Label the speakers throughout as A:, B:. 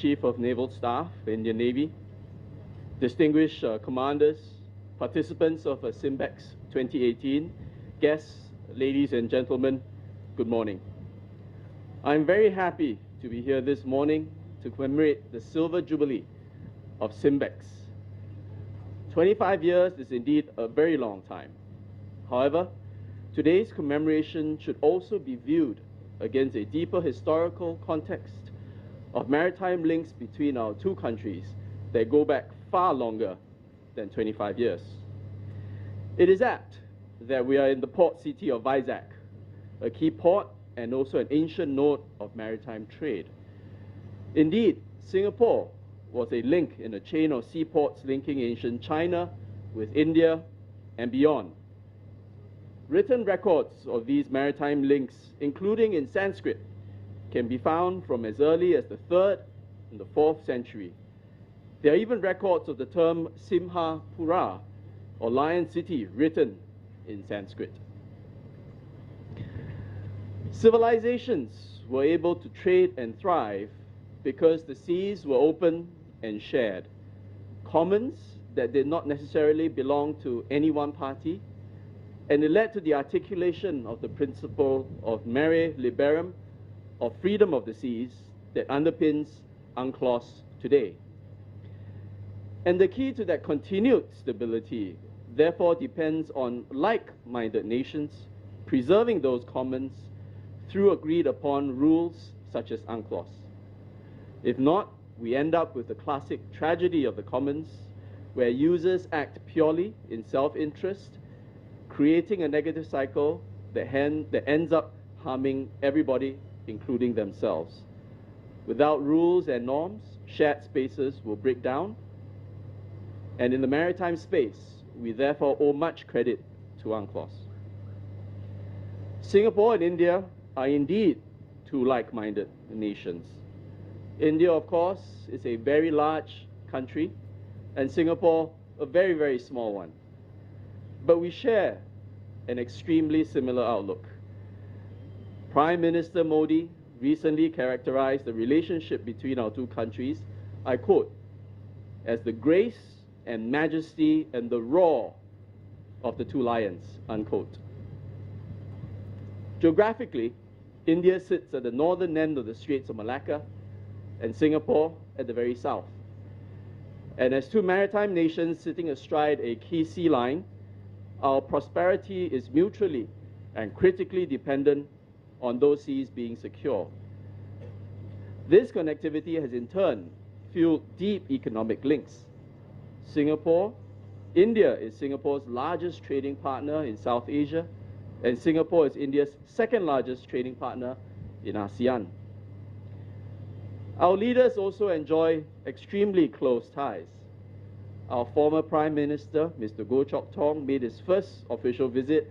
A: Chief of Naval Staff, Indian Navy, distinguished commanders, participants of SIMBEX 2018, guests, ladies and gentlemen, good morning. I'm very happy to be here this morning to commemorate the Silver Jubilee of SIMBEX. 25 years is indeed a very long time. However, today's commemoration should also be viewed against a deeper historical context of maritime links between our two countries that go back far longer than 25 years. It is apt that we are in the port city of Vizag, a key port and also an ancient node of maritime trade. Indeed, Singapore was a link in a chain of seaports linking ancient China with India and beyond. Written records of these maritime links, including in Sanskrit, can be found from as early as the 3rd and the 4th century. There are even records of the term Simhapura, or Lion City, written in Sanskrit. Civilizations were able to trade and thrive because the seas were open and shared. Commons that did not necessarily belong to any one party, and it led to the articulation of the principle of mare liberum, of freedom of the seas, that underpins UNCLOS today. And the key to that continued stability, therefore, depends on like-minded nations preserving those commons through agreed-upon rules such as UNCLOS. If not, we end up with the classic tragedy of the commons, where users act purely in self-interest, creating a negative cycle that ends up harming everybody, including themselves. Without rules and norms, shared spaces will break down, and in the maritime space, we therefore owe much credit to UNCLOS. Singapore and India are indeed two like-minded nations. India, of course, is a very large country, and Singapore a very, very small one. But we share an extremely similar outlook. Prime Minister Modi recently characterized the relationship between our two countries, I quote, as the grace and majesty and the roar of the two lions, unquote. Geographically, India sits at the northern end of the Straits of Malacca and Singapore at the very south. And as two maritime nations sitting astride a key sea line, our prosperity is mutually and critically dependent on those seas being secure. This connectivity has in turn fueled deep economic links. India is Singapore's largest trading partner in South Asia, and Singapore is India's second largest trading partner in ASEAN. Our leaders also enjoy extremely close ties. Our former Prime Minister, Mr. Goh Chok Tong, made his first official visit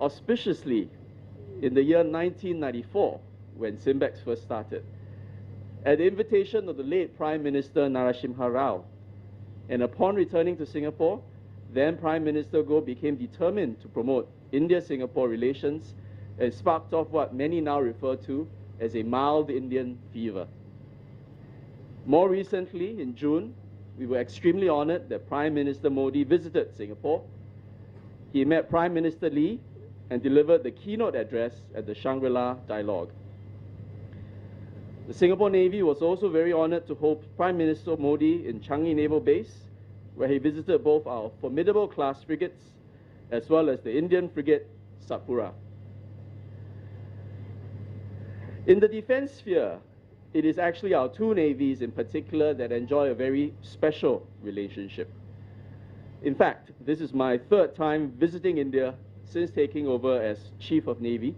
A: auspiciously in the year 1994, when SIMBEX first started, at the invitation of the late Prime Minister Narasimha Rao. And upon returning to Singapore, then Prime Minister Goh became determined to promote India-Singapore relations and sparked off what many now refer to as a mild Indian fever. More recently, in June, we were extremely honored that Prime Minister Modi visited Singapore. He met Prime Minister Lee and delivered the keynote address at the Shangri-La Dialogue. The Singapore Navy was also very honored to host Prime Minister Modi in Changi Naval Base, where he visited both our formidable class frigates as well as the Indian frigate Satpura. In the defense sphere, it is actually our two navies in particular that enjoy a very special relationship. In fact, this is my 3rd time visiting India since taking over as Chief of Navy,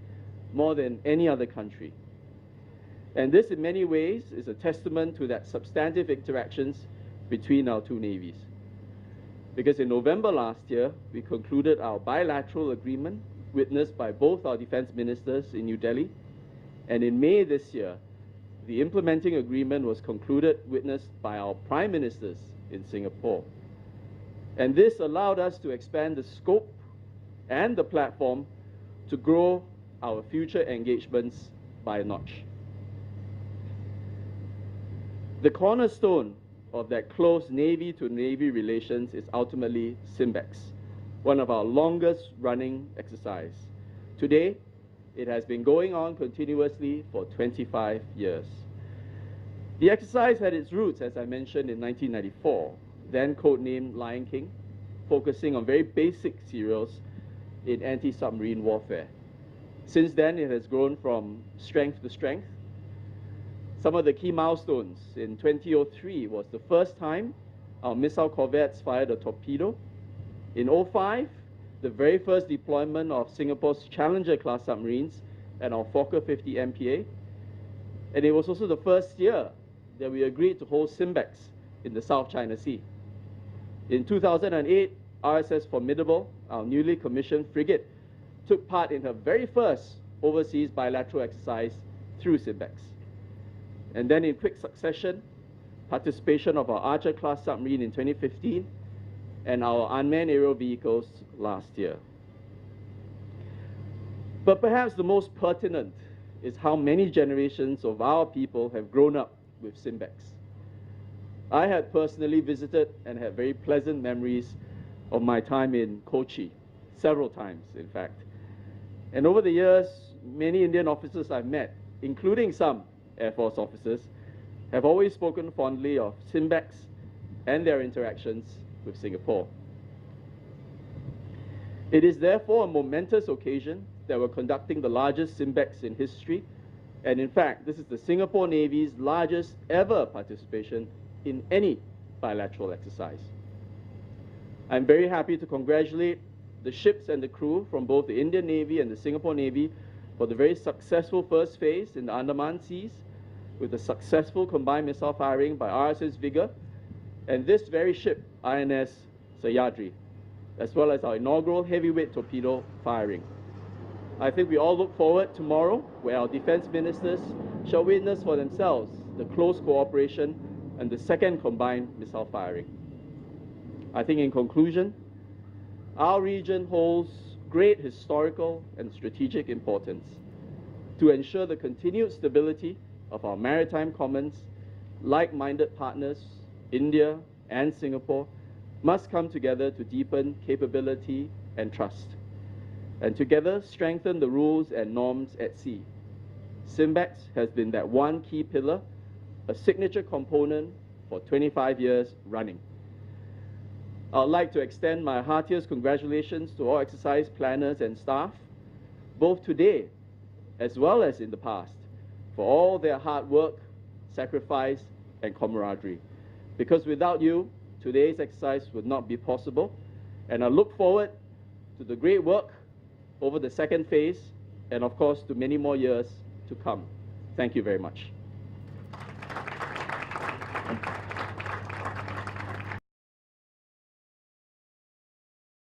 A: more than any other country. And this, in many ways, is a testament to that substantive interactions between our two navies. Because in November last year, we concluded our bilateral agreement, witnessed by both our defense ministers in New Delhi, and in May this year, the implementing agreement was concluded, witnessed by our prime ministers in Singapore. And this allowed us to expand the scope and the platform to grow our future engagements by a notch. The cornerstone of that close Navy-to-Navy relations is ultimately SIMBEX, one of our longest running exercises. Today, it has been going on continuously for 25 years. The exercise had its roots, as I mentioned, in 1994, then codenamed Lion King, focusing on very basic serials in anti-submarine warfare. Since then, it has grown from strength to strength. Some of the key milestones: in 2003 was the first time our missile corvettes fired a torpedo. In 2005, the very first deployment of Singapore's Challenger-class submarines and our Fokker 50 MPA. And it was also the first year that we agreed to hold SIMBEX in the South China Sea. In 2008, RSS Formidable, our newly commissioned frigate, took part in her very first overseas bilateral exercise through SIMBEX. And then in quick succession, participation of our Archer-class submarine in 2015 and our unmanned aerial vehicles last year. But perhaps the most pertinent is how many generations of our people have grown up with SIMBEX. I had personally visited and had very pleasant memories of my time in Kochi, several times, in fact. And over the years, many Indian officers I've met, including some Air Force officers, have always spoken fondly of SIMBEX and their interactions with Singapore. It is therefore a momentous occasion that we're conducting the largest SIMBEX in history, and in fact, this is the Singapore Navy's largest ever participation in any bilateral exercise. I'm very happy to congratulate the ships and the crew from both the Indian Navy and the Singapore Navy for the very successful first phase in the Andaman Seas, with the successful combined missile firing by RSS Vigor and this very ship, INS Sahyadri, as well as our inaugural heavyweight torpedo firing. I think we all look forward tomorrow, where our defense ministers shall witness for themselves the close cooperation and the second combined missile firing. I think in conclusion, our region holds great historical and strategic importance. To ensure the continued stability of our maritime commons, like-minded partners, India and Singapore, must come together to deepen capability and trust, and together strengthen the rules and norms at sea. SIMBEX has been that one key pillar, a signature component for 25 years running. I'd like to extend my heartiest congratulations to all exercise planners and staff, both today as well as in the past, for all their hard work, sacrifice, and camaraderie. Because without you, today's exercise would not be possible, and I look forward to the great work over the second phase, and of course to many more years to come. Thank you very much.